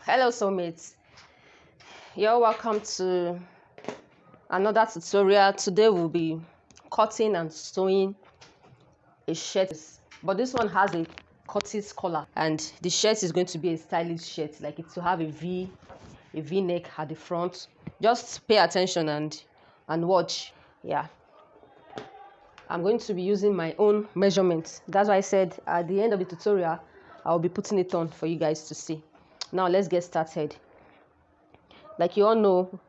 Hello soulmates, you're welcome to another tutorial. Today we'll be cutting and sewing a shirt, but this one has a Kurti collar and the shirt is going to be a stylish shirt, like it to have a V neck at the front. Just pay attention and watch. Yeah, I'm going to be using my own measurements. That's why I said at the end of the tutorial I'll be putting it on for you guys to see. Now let's get started. Like you all know,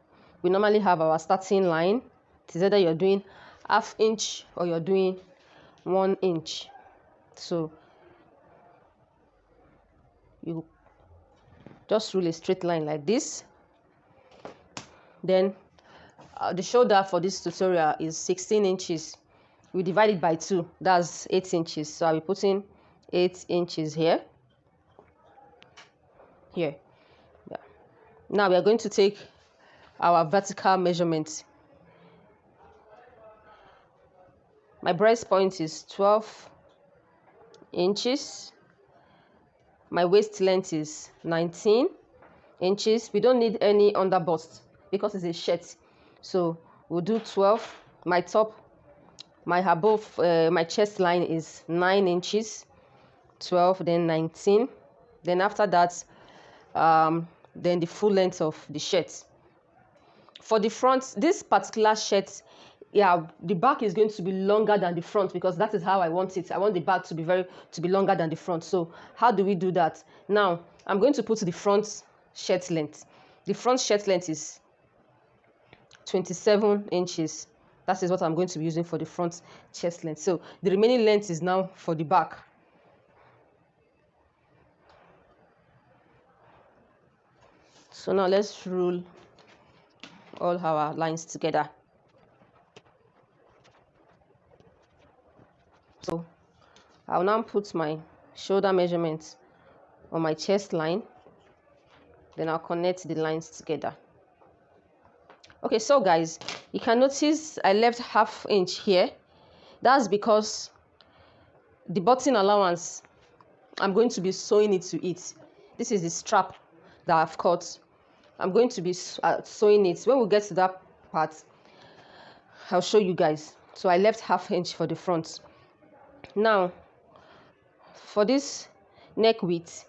we normally have our starting line. It is either you're doing ½ inch or you're doing 1 inch. So you just rule a straight line like this. Then the shoulder for this tutorial is 16 inches. We divide it by 2. That's 8 inches. So I'll be putting 8 inches here. Yeah. Now we are going to take our vertical measurement. My breast point is 12 inches. My waist length is 19 inches. We don't need any under bust because it's a shirt. So we'll do 12. My top, my above, my chest line is 9 inches. 12, then 19. Then after that, then the full length of the shirt. For the front, this particular shirt, yeah, the back is going to be longer than the front because that is how I want it. I want the back to be longer than the front. So how do we do that? Now I'm going to put the front shirt length. The front shirt length is 27 inches. That is what I'm going to be using for the front chest length. So the remaining length is now for the back. So now let's rule all our lines together. So I'll now put my shoulder measurements on my chest line. Then I'll connect the lines together. Okay, so guys, you can notice I left ½ inch here. That's because the button allowance, I'm going to be sewing it to it. This is the strap that I've cut. I'm going to be sewing it. When we get to that part, I'll show you guys. So I left ½ inch for the front. Now, for this neck width,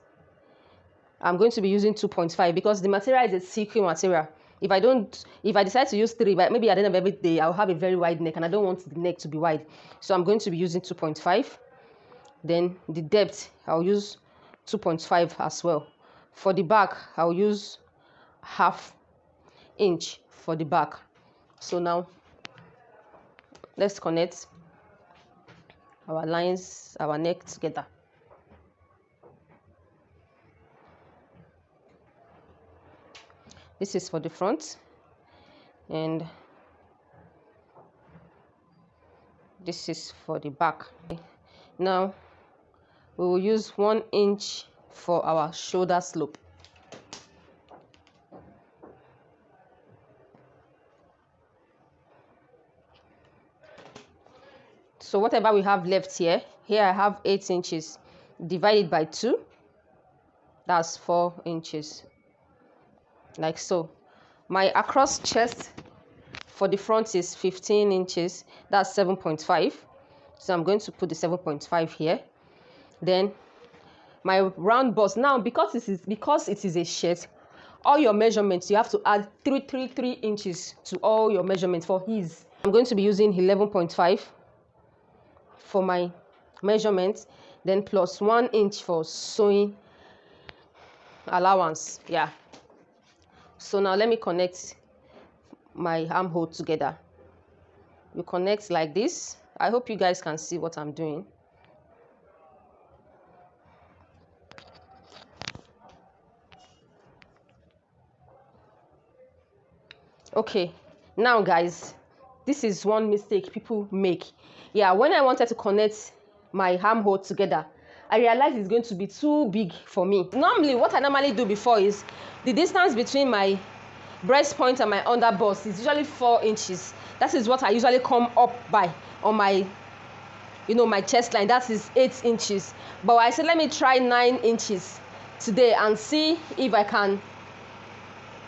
I'm going to be using 2.5 because the material is a silky material. If I decide to use 3, but maybe at the end of every day, I'll have a very wide neck and I don't want the neck to be wide. So I'm going to be using 2.5. Then the depth, I'll use 2.5 as well. For the back, I'll use ½ inch for the back. So now let's connect our lines, our neck together. This is for the front and this is for the back. Now we will use 1 inch for our shoulder slope. So whatever we have left here I have 8 inches. Divided by 2, that's 4 inches. Like so. My across chest for the front is 15 inches. That's 7.5. So I'm going to put the 7.5 here. Then my round bust. Now because it is a shirt, all your measurements, you have to add 3 inches to all your measurements for his. I'm going to be using 11.5 for my measurement, then plus 1 inch for sewing allowance. Yeah. So now let me connect my armhole together. You connect like this. I hope you guys can see what I'm doing. Okay, now guys, this is one mistake people make. Yeah, when I wanted to connect my armhole together, I realized it's going to be too big for me. Normally, what I normally do before is the distance between my breast point and my under bust is usually 4 inches. That is what I usually come up by on my, my chest line. That is 8 inches. But I said, let me try 9 inches. today and see if I can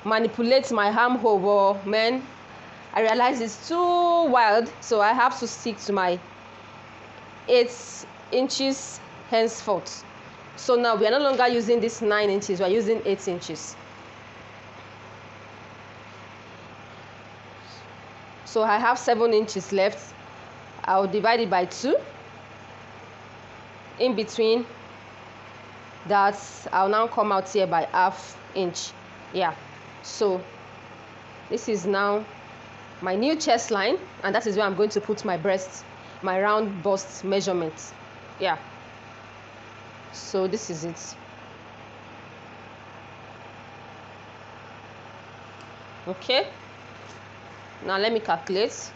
manipulate my armhole, but man, I realize it's too wild, so I have to stick to my 8 inches henceforth. So now we are no longer using this 9 inches, we are using 8 inches. So I have 7 inches left. I'll divide it by 2. In between that, I'll now come out here by ½ inch. Yeah, so this is now my new chest line, and that is where I'm going to put my breast, my round bust measurement. Yeah, so this is it. Okay, now let me calculate.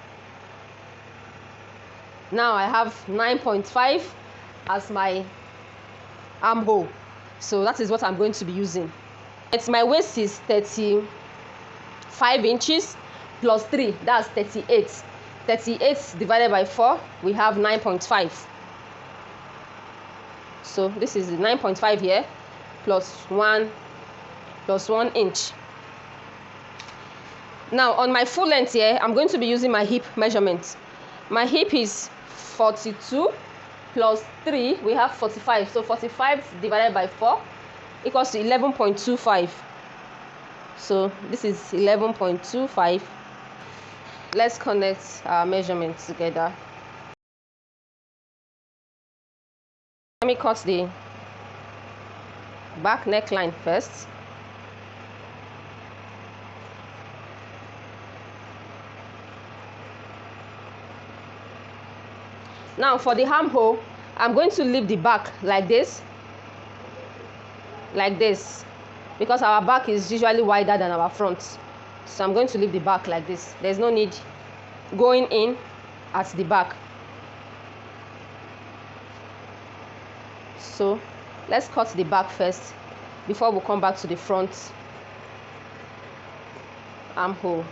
Now I have 9.5 as my armhole, so that is what I'm going to be using. My waist is 35 inches plus 3, that's 38. 38 divided by 4, we have 9.5. So this is 9.5 here plus 1 inch. Now on my full length here, I'm going to be using my hip measurement. My hip is 42 plus 3, we have 45. So 45 divided by 4 equals to 11.25. So this is 11.25. Let's connect our measurements together. Let me cut the back neckline first. Now for the armhole, I'm going to leave the back like this, because our back is usually wider than our front. So I'm going to leave the back like this. There's no need going in at the back. So let's cut the back first before we come back to the front armhole.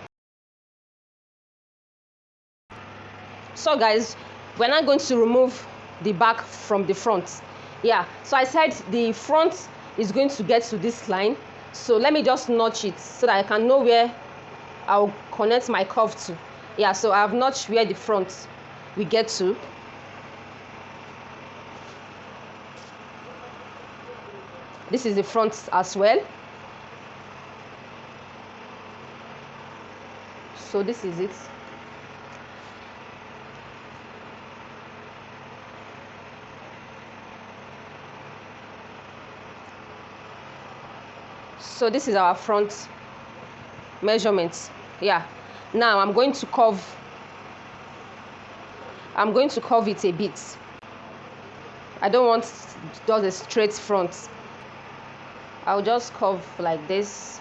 So guys, we're not going to remove the back from the front. Yeah, so I said the front is going to get to this line, so let me just notch it so that I can know where I'll connect my curve to. Yeah, so I've notched where the front we get to. This is the front as well. So this is it. So this is our front measurements. Yeah, now I'm going to curve it a bit. I don't want just a straight front. I'll just curve like this.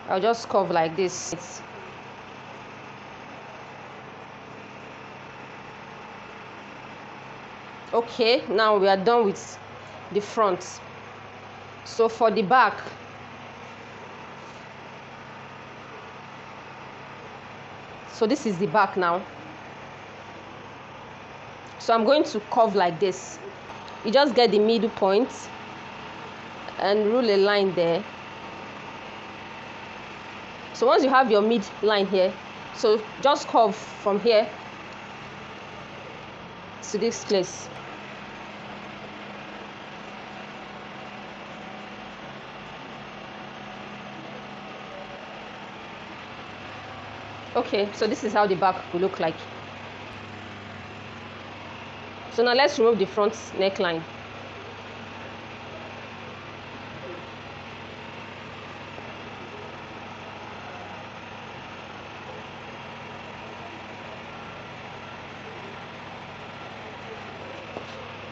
I'll just curve like this. Okay, now we are done with the front. So for the back, so this is the back now. So I'm going to curve like this. You just get the middle point and rule a line there. So once you have your mid line here, so just curve from here to this place. Okay, so this is how the back will look like. So now let's remove the front neckline.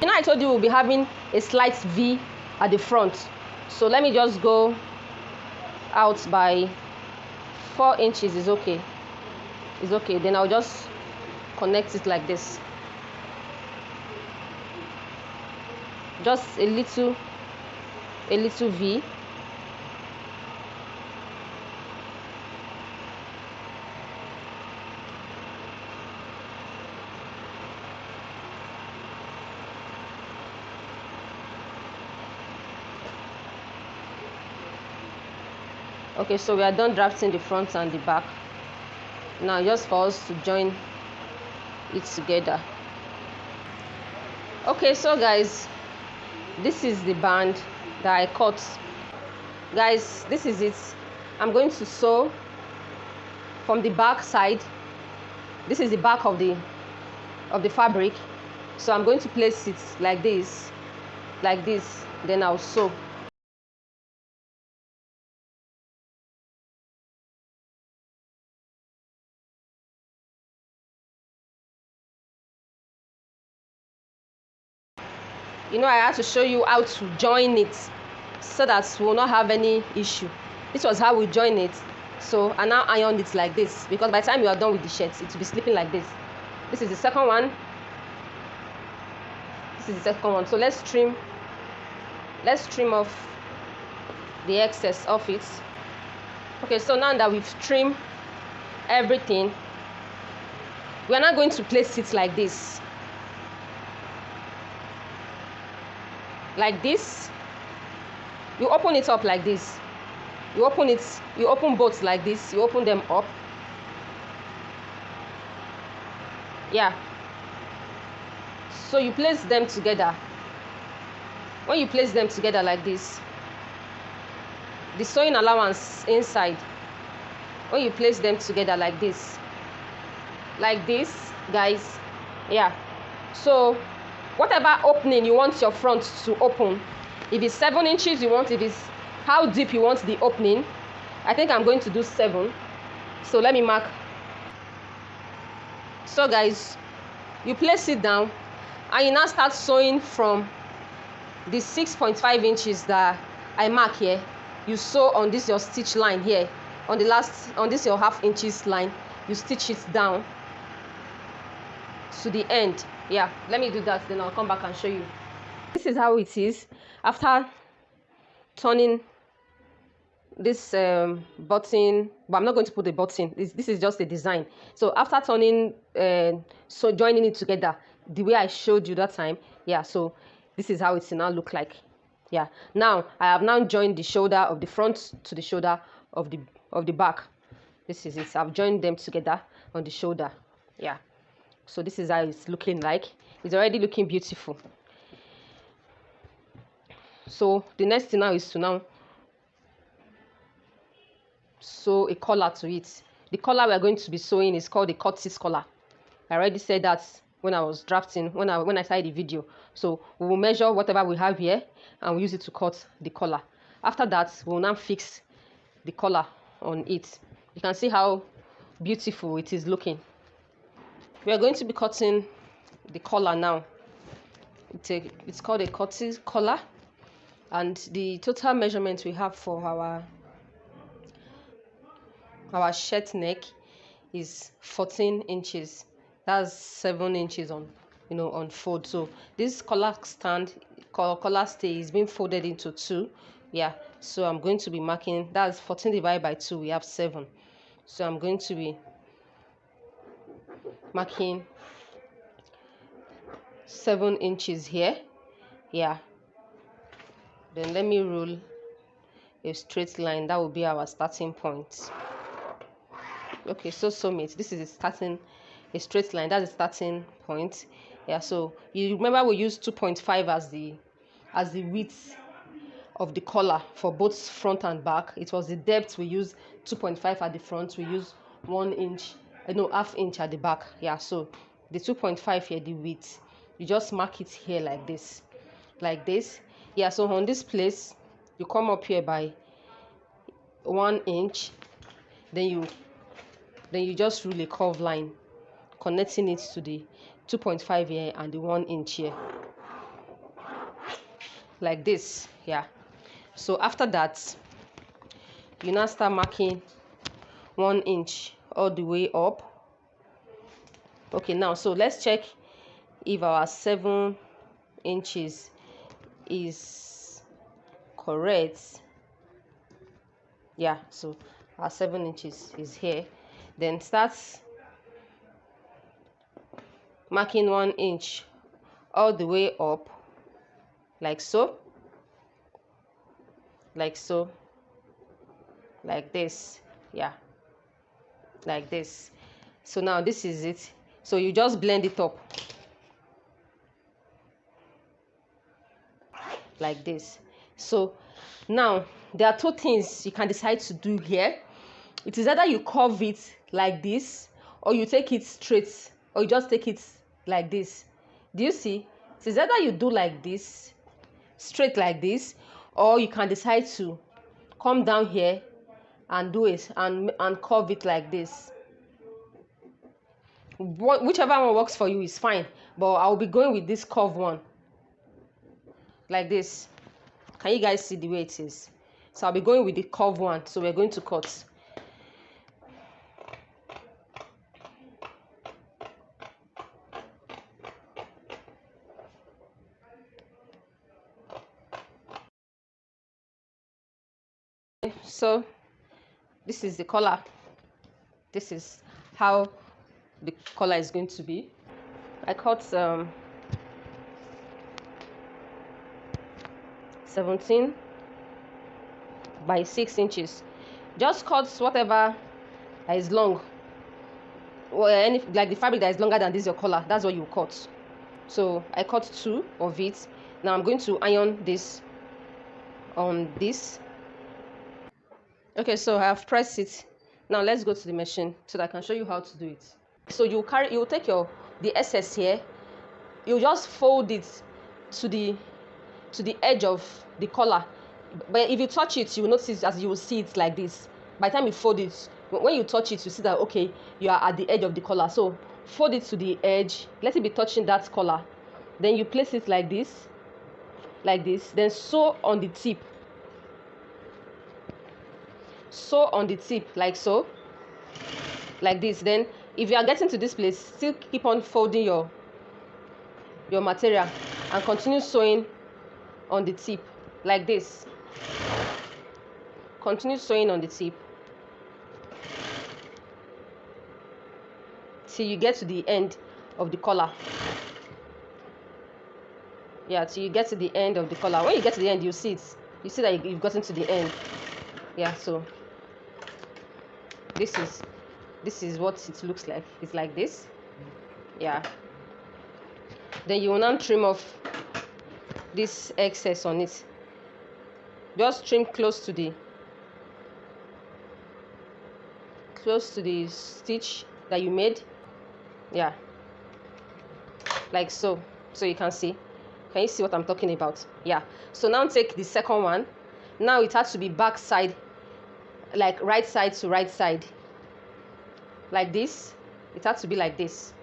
You know, I told you we'll be having a slight V at the front. So let me just go out by 4 inches is okay. It's okay. Then I'll just connect it like this. Just a little V. Okay, so we are done drafting the front and the back. Now just for us to join it together. Okay, so guys, this is the band that I cut. Guys, this is it. I'm going to sew from the back side. This is the back of the fabric. So I'm going to place it like this, then I'll sew. You know, I had to show you how to join it so that we will not have any issue. This was how we join it. So I now ironed it like this, because by the time you are done with the shirt, it will be sleeping like this. This is the second one. This is the second one. So let's trim off the excess of it. Okay, so now that we've trimmed everything, we are now going to place it like this. Like this. You open it up like this. You open both like this. You open them up. Yeah. So you place them together. When you place them together like this, the sewing allowance inside, when you place them together like this, guys, yeah. So whatever opening you want your front to open, if it's 7 inches you want, if it's how deep you want the opening, I think I'm going to do 7. So let me mark. So guys, you place it down and you now start sewing from the 6.5 inches that I mark here. You sew on this your stitch line here, on this your half inches line. You stitch it down to the end. Yeah, let me do that, then I'll come back and show you. This is how it is after turning this button, but I'm not going to put the button. This is just a design. So after turning, so joining it together the way I showed you that time, yeah, so this is how it now look like. Yeah, now I have now joined the shoulder of the front to the shoulder of the back. This is it. I've joined them together on the shoulder. Yeah, so this is how it's looking like. It's already looking beautiful. So the next thing now is to now sew a collar to it. The collar we are going to be sewing is called the Kurti collar. I already said that when I was drafting, when I started the video. So we will measure whatever we have here and we use it to cut the collar. After that, we will now fix the collar on it. You can see how beautiful it is looking. We are going to be cutting the collar now. It's called a Kurti collar, and the total measurement we have for our shirt neck is 14 inches. That's 7 inches on on fold. So this collar stay is being folded into 2. Yeah, so I'm going to be marking, that's 14 divided by 2, we have 7. So I'm going to be marking 7 inches here. Yeah, then let me rule a straight line. That will be our starting point. Okay, so mate, this is a straight line. That's the starting point. Yeah, so you remember we used 2.5 as the width of the collar for both front and back. It was the depth. We used 2.5 at the front. We used 1 inch, half inch at the back. Yeah, so the 2.5 here, the width, you just mark it here like this. Yeah, so on this place you come up here by 1 inch, then you just rule a curved line connecting it to the 2.5 here and the 1 inch here, like this. Yeah, so after that you now start marking 1 inch all the way up. Okay, now so let's check if our 7 inches is correct. Yeah, so our 7 inches is here. Then start marking 1 inch all the way up, like so, like this. Yeah, like this. So now this is it. So you just blend it up like this. So now there are two things you can decide to do here. It is either you curve it like this, or you take it straight, or you just take it like this. Do you see? It is either you do like this, straight like this, or you can decide to come down here and do it and curve it like this. Whichever one works for you is fine, but I'll be going with this curve one like this. Can you guys see the way it is? So I'll be going with the curve one. So we're going to cut. So this is the collar. This is how the collar is going to be. I cut 17 by 6 inches. Just cut whatever is long, or any, like the fabric that is longer than this your collar. That's what you cut. So I cut 2 of it. Now I'm going to iron this on this. Okay, so I have pressed it. Now let's go to the machine so that I can show you how to do it. So you take the excess here, you just fold it to the edge of the collar. But if you touch it, you will notice, as you will see it like this. By the time you fold it, when you touch it, you see that okay, you are at the edge of the collar. So fold it to the edge, let it be touching that collar. Then you place it like this, then sew on the tip. Sew on the tip like so, like this. Then if you are getting to this place, still keep on folding your material and continue sewing on the tip like this. Continue sewing on the tip till you get to the end of the collar. Yeah, till you get to the end of the collar. When you get to the end, you see it. You see that you've gotten to the end. Yeah, so this is what it looks like. It's like this. Yeah. Then you will now trim off this excess on it. Just trim close to the stitch that you made. Yeah, like so. So you can see. Can you see what I'm talking about? Yeah. So now take the second one. Now it has to be back side, like right side to right side, like this. It has to be like this.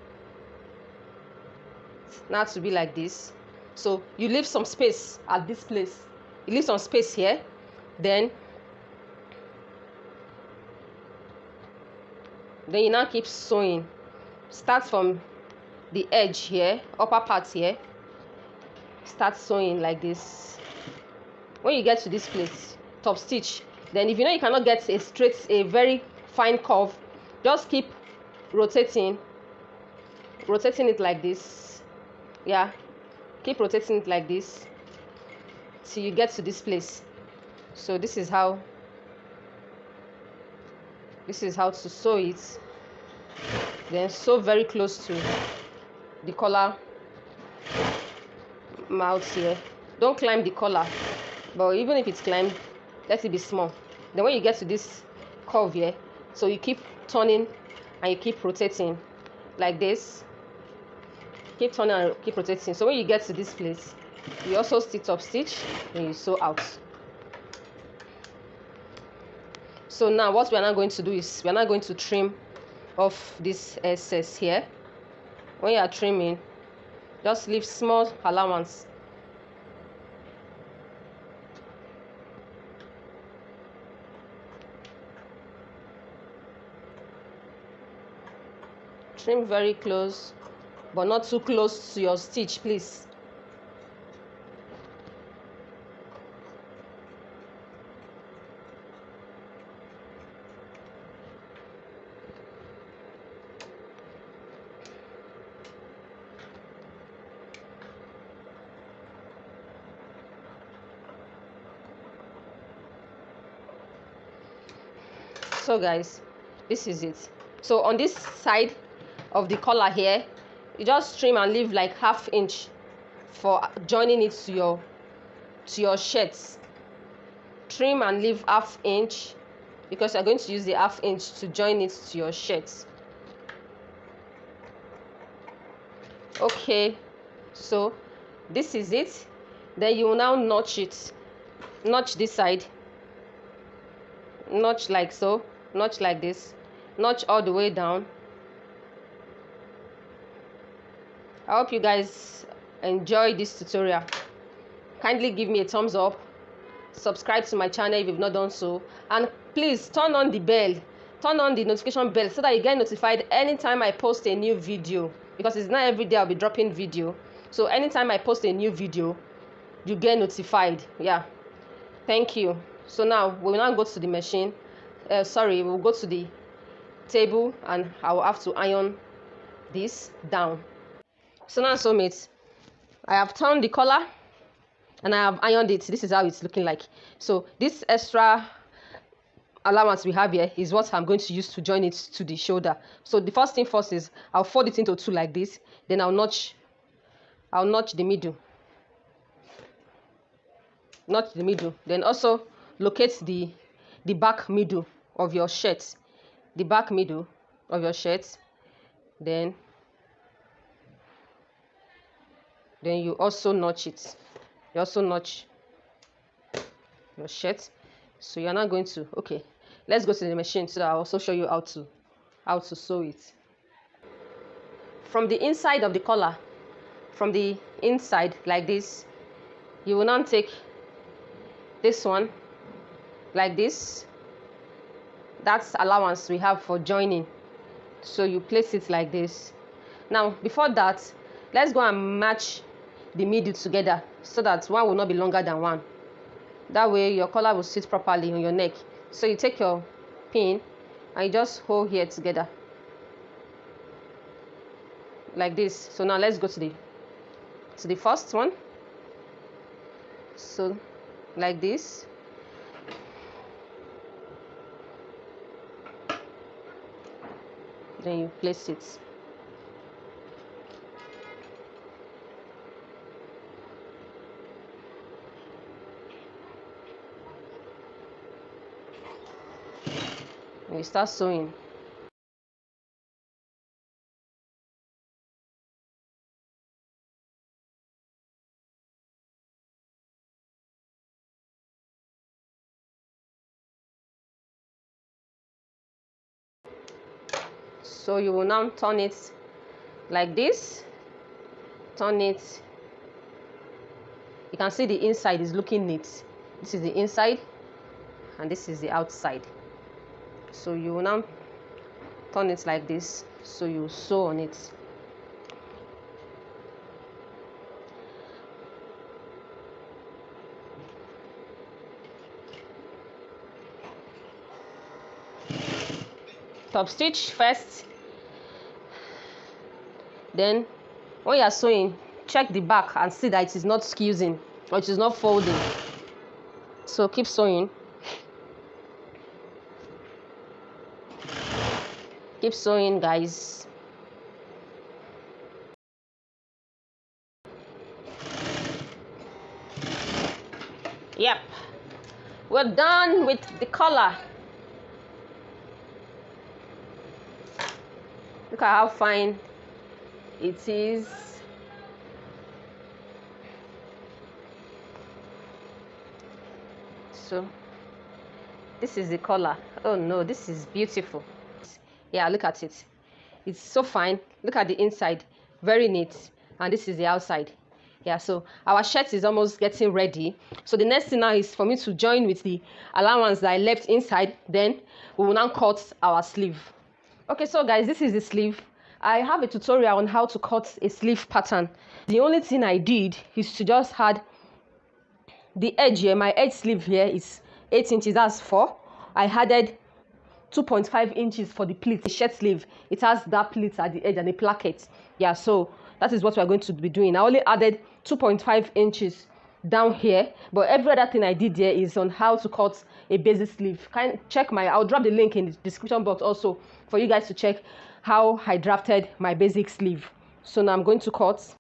Now to be like this. So you leave some space at this place. You leave some space here. Then you now keep sewing. Start from the edge here, upper part here. Start sewing like this. When you get to this place, top stitch. Then if you know you cannot get a very fine curve, just keep rotating it like this. Yeah, keep rotating it like this till you get to this place. So this is how to sew it. Then sew very close to the collar mouth here. Don't climb the collar, but even if it's climbed, let it be small. Then when you get to this curve here, so you keep turning and you keep rotating like this. Keep turning and keep rotating. So when you get to this place, you also stitch up stitch, then you sew out. So now what we are now going to do is we are now going to trim off this excess here. When you are trimming, just leave small allowance. Trim very close, but not too close to your stitch, please. So guys, this is it. So on this side of the collar here, you just trim and leave like ½ inch for joining it to your shirts. Trim and leave ½ inch because you're going to use the ½ inch to join it to your shirts. Okay, so this is it. Then you will now notch it. Notch this side. Notch like so. Notch like this. Notch all the way down. I hope you guys enjoy this tutorial. Kindly give me a thumbs up. Subscribe to my channel if you've not done so. And please turn on the bell. Turn on the notification bell so that you get notified anytime I post a new video. Because it's not every day I'll be dropping video. So anytime I post a new video, you get notified. Yeah. Thank you. So now we will now go to the machine. We'll go to the table and I will have to iron this down. So now, soulmates, I have turned the collar and I have ironed it. This is how it's looking like. So this extra allowance we have here is what I'm going to use to join it to the shoulder. So the first thing first is I'll fold it into two like this. Then I'll notch the middle. Notch the middle. Then also locate the back middle of your shirt. The back middle of your shirt. Then you also notch it. You also notch your shirt. So you're not going to, okay, let's go to the machine so that I'll also show you how to sew it. From the inside of the collar, from the inside like this, you will now take this one like this. That's allowance we have for joining. So you place it like this. Now before that, let's go and match the middle together so that one will not be longer than one. That way your collar will sit properly on your neck. So you take your pin and you just hold here together like this. So now let's go to the first one. So like this. Then you place it. And you start sewing. So you will now turn it like this. Turn it. You can see the inside is looking neat. This is the inside and this is the outside. So you will now turn it like this. So you sew on it. Top stitch first. Then when you are sewing, check the back and see that it is not squeezing or it is not folding. So keep sewing. Keep sewing, guys. Yep, we're done with the collar. Look at how fine it is. So this is the collar. Oh no, this is beautiful. Yeah, look at it. It's so fine. Look at the inside, very neat. And this is the outside. Yeah, so our shirt is almost getting ready. So the next thing now is for me to join with the allowance that I left inside. Then we will now cut our sleeve. Okay, so guys, this is the sleeve. I have a tutorial on how to cut a sleeve pattern. The only thing I did is to just add the edge here. My edge sleeve here is 8 inches, that's 4. I added 2.5 inches for the pleat. The shirt sleeve, it has that pleat at the edge and a placket. Yeah, so that is what we are going to be doing. I only added 2.5 inches down here, but every other thing I did there is on how to cut a basic sleeve. I'll drop the link in the description box also for you guys to check how I drafted my basic sleeve. So now I'm going to cut.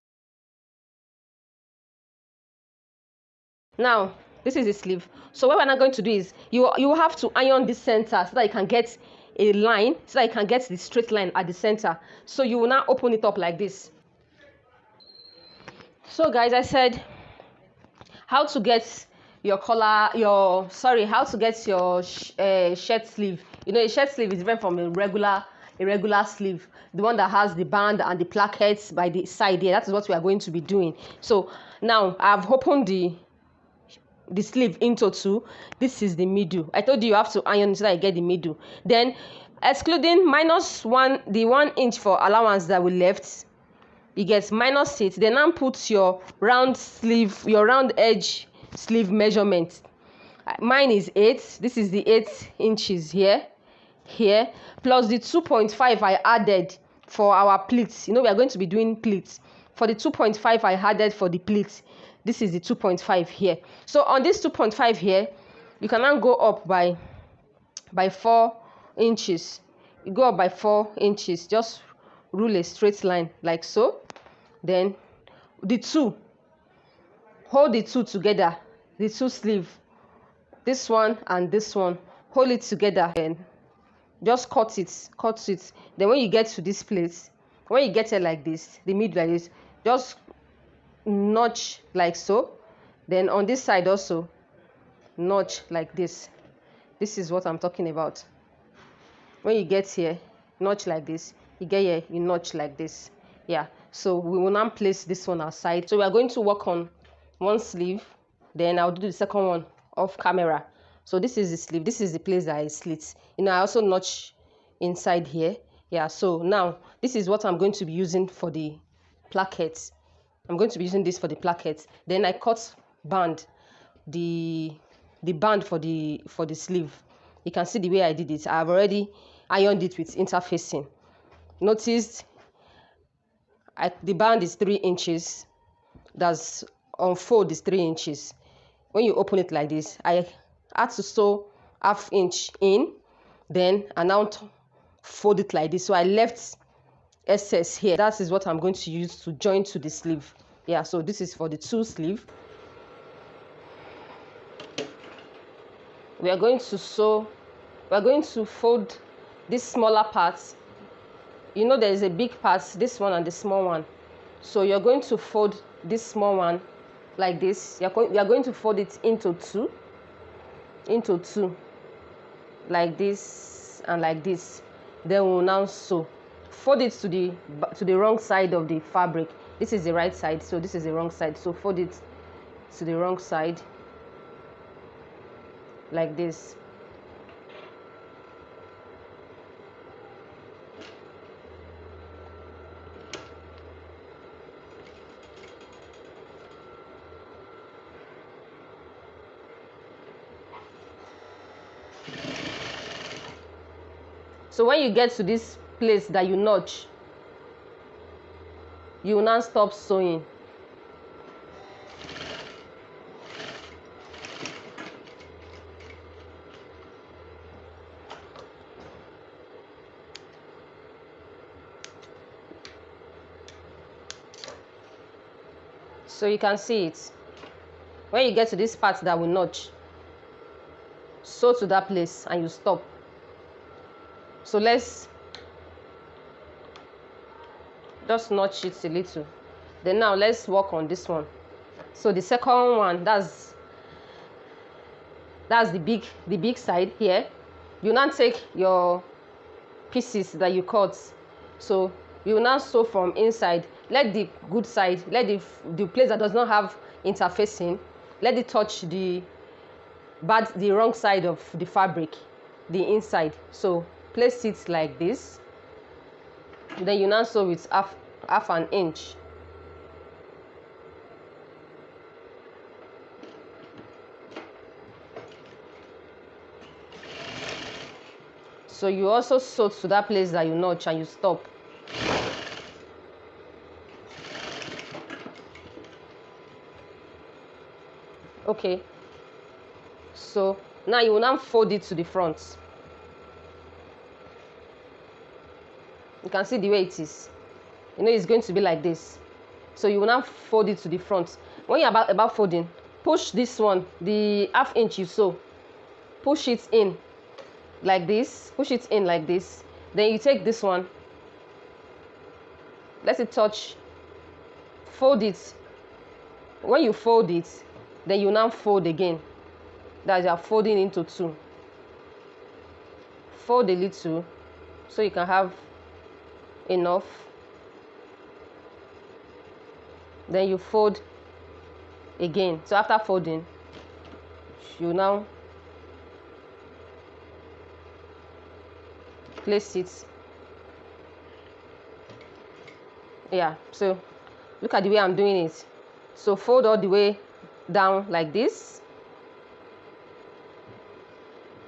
Now this is the sleeve. So what we're not going to do is you have to iron this center so that you can get a line, so that you can get the straight line at the center. So you will now open it up like this. So guys, I said how to get your collar, how to get your shirt sleeve. You know, a shirt sleeve is different from a regular sleeve, the one that has the band and the plackets by the side here. That is what we are going to be doing. So now I've opened the sleeve into two. This is the middle. I told you have to iron so that I get the middle. Then excluding the 1 inch for allowance that we left, you get minus it. Then now put your round edge sleeve measurement. Mine is 8. This is the 8 inches here plus the 2.5 I added for our pleats. You know, we are going to be doing pleats. For the 2.5 I added for the pleats, this is the 2.5 here. So on this 2.5 here, you can now go up by 4 inches. You go up by 4 inches. Just rule a straight line like so. Then hold the two together, the two sleeve, this one and this one, hold it together and just cut it. Then when you get to this place, when you get it like this, the middle like this, just notch like so. Then on this side also notch like this. This is what I'm talking about. When you get here, notch like this. You get here, you notch like this. Yeah, so we will now place this one aside. So we are going to work on one sleeve, then I'll do the second one off camera. So this is the sleeve. This is the place that I slit. You know, I also notch inside here. Yeah, so now this is what I'm going to be using for the plackets. I'm going to be using this for the plackets. Then I cut the band for the sleeve. You can see the way I did it. I've already ironed it with interfacing. Notice the band is 3 inches. That's unfold is 3 inches. When you open it like this, I had to sew ½ inch in, then I now fold it like this. So I left excess here. That is what I'm going to use to join to the sleeve. Yeah, so this is for the 2 sleeve. We are going to fold this smaller part. You know, there is a big part, this one and the small one. So you're going to fold this small one like this. You are going to fold it into two, like this and like this. Then we'll now sew. Fold it to the wrong side of the fabric. This is the right side, so this is the wrong side. So fold it to the wrong side like this. So when you get to this place that you notch, you will now stop sewing. So you can see it. When you get to this part that will notch, sew to that place and you stop. So let's just notch it a little. Then now let's work on this one. So the second one, that's the big side here. You now take your pieces that you cut. So you now sew from inside. Let the good side, let the place that does not have interfacing, let it touch the wrong side of the fabric, the inside. So place it like this. Then you now sew with half an inch. So you also sew to that place that you notch and you stop. Okay, so now you will now fold it to the front. You can see the way it is. You know it's going to be like this. So you will now fold it to the front. When you're about folding, push this one, the ½ inch you sew, push it in like this, push it in like this. Then you take this one, let it touch, fold it. When you fold it, then you now fold again. That you are folding into two. Fold a little so you can have enough. Then you fold again. So after folding, you now place it. Yeah, so look at the way I'm doing it. So fold all the way down like this,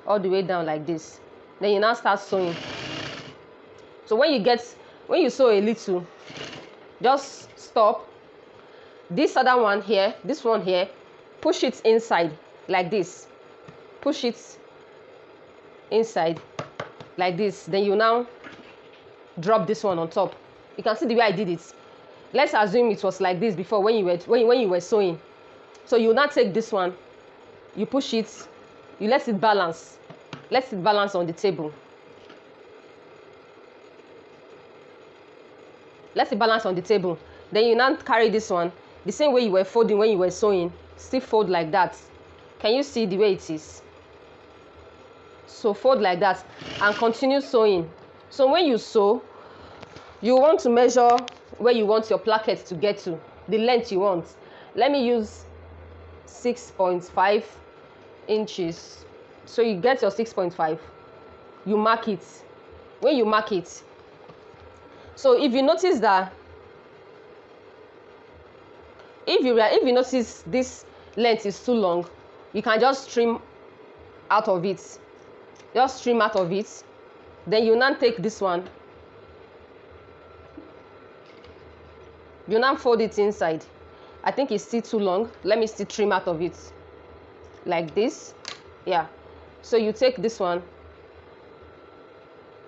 all the way down like this. Then you now start sewing. So when you sew a little, just stop. This other one here, this one here, push it inside like this. Push it inside like this. Then you now drop this one on top. You can see the way I did it. Let's assume it was like this before when you were sewing. So you now take this one, you push it, you let it balance. Let it balance on the table. Let it balance on the table. Then you now carry this one, the same way you were folding when you were sewing. Still fold like that. Can you see the way it is? So fold like that and continue sewing. So when you sew, you want to measure where you want your placket to get to, the length you want. Let me use 6.5 inches. So you get your 6.5, you mark it. When you mark it, so if you notice that, if you notice this length is too long, you can just trim out of it. Just trim out of it. Then you now take this one. You now fold it inside. I think it's still too long. Let me still trim out of it. Like this. Yeah. So you take this one.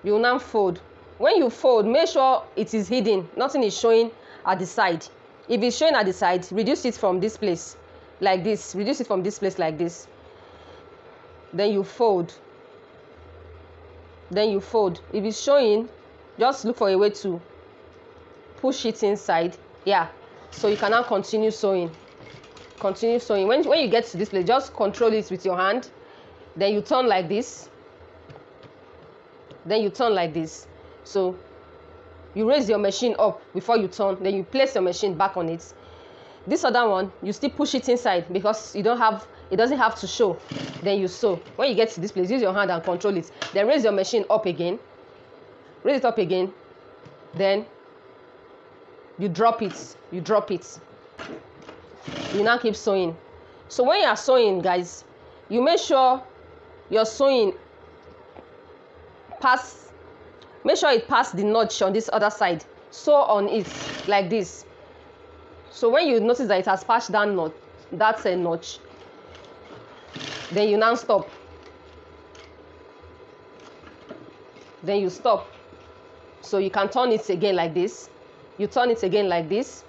You now fold. When you fold, make sure it is hidden. Nothing is showing at the side. If it's showing at the side, reduce it from this place. Like this. Reduce it from this place like this. Then you fold. Then you fold. If it's showing, just look for a way to push it inside. Yeah. So you can now continue sewing. Continue sewing. When you get to this place, just control it with your hand. Then you turn like this. Then you turn like this. So you raise your machine up before you turn. Then you place your machine back on it. This other one, you still push it inside because it doesn't have to show. Then you sew. When you get to this place, use your hand and control it. Then raise your machine up again. Raise it up again. Then you drop it. You drop it. You now keep sewing. So when you are sewing, guys, you make sure your sewing make sure it pass the notch on this other side. Sew on it like this. So when you notice that it has passed that notch, that's a notch, then you now stop. Then you stop. So you can turn it again like this. You turn it again like this.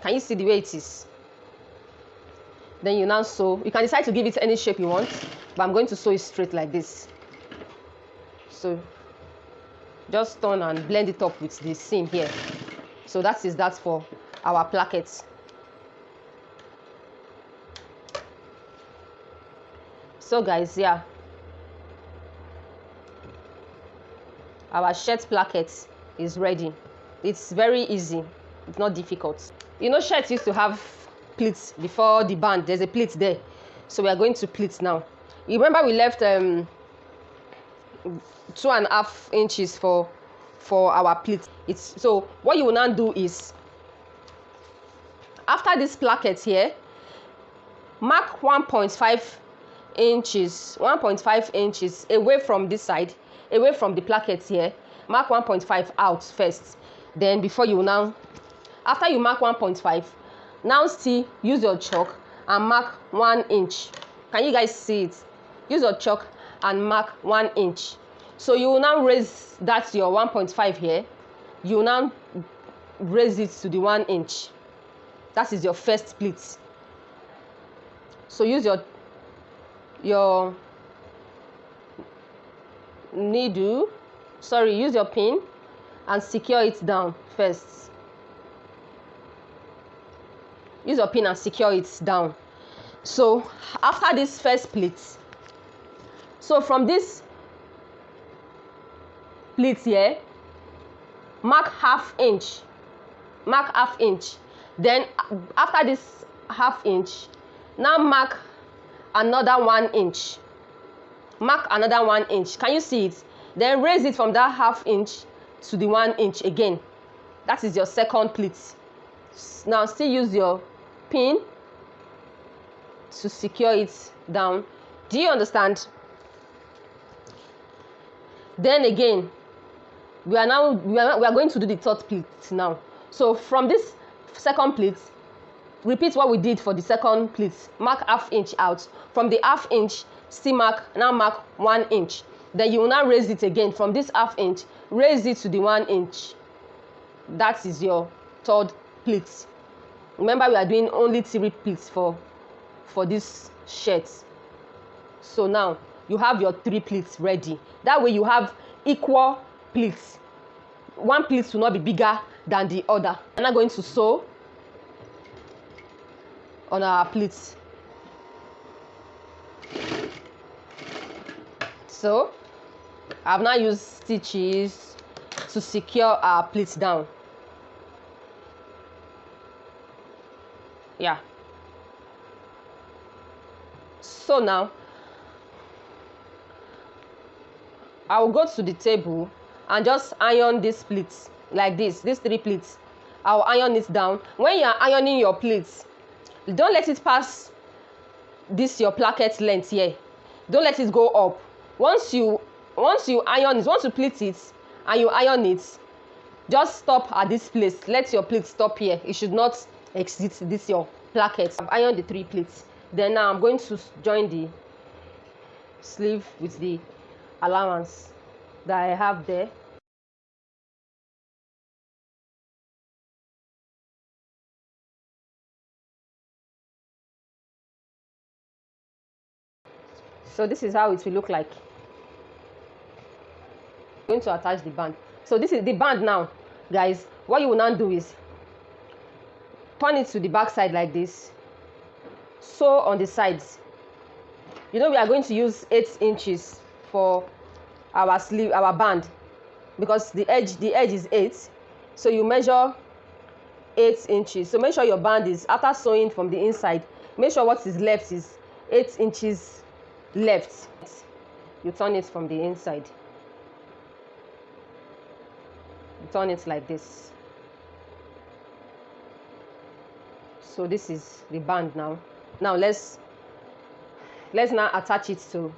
Can you see the way it is? Then you now sew. You can decide to give it any shape you want, but I'm going to sew it straight like this. So just turn and blend it up with the seam here. So that's for our plackets. So guys, yeah, our shirt placket is ready. It's very easy. It's not difficult. You know, shirts used to have pleats before the band. There's a pleat there. So we are going to pleats now. You remember we left 2.5 inches for our pleats. So what you will now do is, after this placket here, mark 1.5 inches away from this side, away from the placket here. Mark 1.5 out first. Then before you now After you mark 1.5, now still use your chalk and mark 1 inch. Can you guys see it? Use your chalk and mark 1 inch. So you will now raise, that's your 1.5 here. You will now raise it to the 1 inch. That is your first pleat. So use your needle, use your pin and secure it down first. Use your pin and secure it down. So after this first pleat, so from this pleat here, mark half inch. Mark half inch. Then after this half inch, now mark another 1 inch. Mark another 1 inch. Can you see it? Then raise it from that half inch to the 1 inch again. That is your second pleat. Now still use your pin to secure it down. Do you understand? Then again, we are going to do the third pleat now. So from this second pleat, repeat what we did for the second pleat. Mark half inch out. From the half inch, still mark 1 inch. Then you will now raise it again from this half inch, raise it to the 1 inch. That is your third pleat. Remember, we are doing only 3 pleats for this shirt. So now you have your 3 pleats ready. That way you have equal pleats. One pleat will not be bigger than the other. I'm now going to sew on our pleats. So I've now used stitches to secure our pleats down. Yeah. So now I will go to the table and just iron these pleats like this. These 3 pleats, I'll iron it down. When you are ironing your pleats, don't let it pass this your placket length here. Don't let it go up. Once you iron it, once you pleat it and you iron it, just stop at this place. Let your pleat stop here. It should not exceed this your placket. I've ironed the 3 pleats. Then now I'm going to join the sleeve with the allowance that I have there. So this is how it will look like. I'm going to attach the band. So this is the band now, guys. What you will now do is turn it to the back side like this. Sew on the sides. You know we are going to use 8 inches for our sleeve, our band, because the edge is 8. So you measure 8 inches. So make sure your band is, after sewing from the inside, make sure what is left is 8 inches left. You turn it from the inside. You turn it like this. So this is the band now. Now let's now attach it to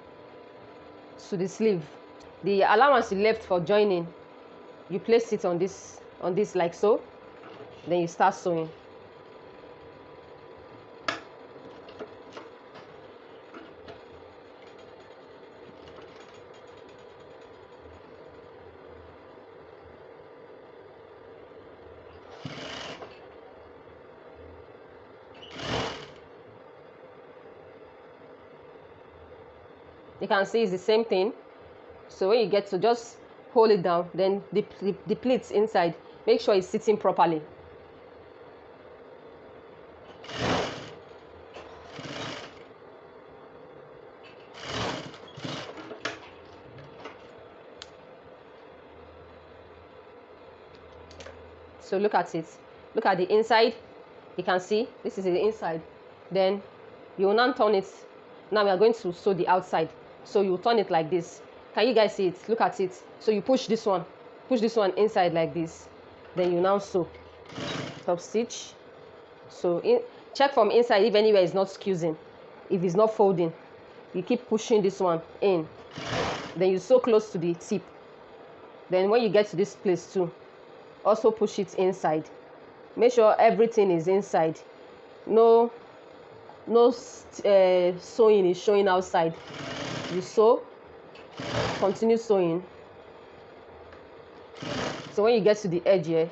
the sleeve. The allowance you left for joining, you place it on this like so. Then you start sewing. You can see it's the same thing. So when you get to, just hold it down, then the pleats inside, make sure it's sitting properly. So look at it. Look at the inside. You can see this is the inside. Then you will now turn it. Now we are going to sew the outside. So you turn it like this. Can you guys see it? Look at it. So you push this one inside like this. Then you now sew. Top stitch. So check from inside if anywhere is not squeezing. If it's not folding, you keep pushing this one in. Then you sew close to the tip. Then when you get to this place too, also push it inside. Make sure everything is inside. No sewing is showing outside. You sew, continue sewing. So when you get to the edge here,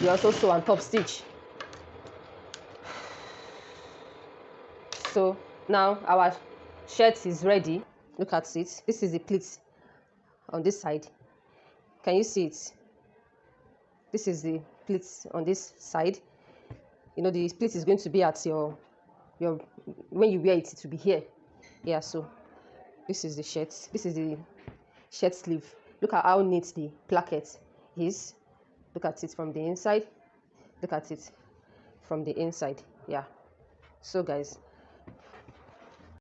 you also sew and top stitch. So now our shirt is ready. Look at it. This is the pleat on this side. Can you see it? This is the pleat on this side. You know, the pleat is going to be at your when you wear it, it will be here. Yeah, so this is the shirt. This is the shirt sleeve. Look at how neat the placket is. Look at it from the inside. Look at it from the inside. Yeah. So guys,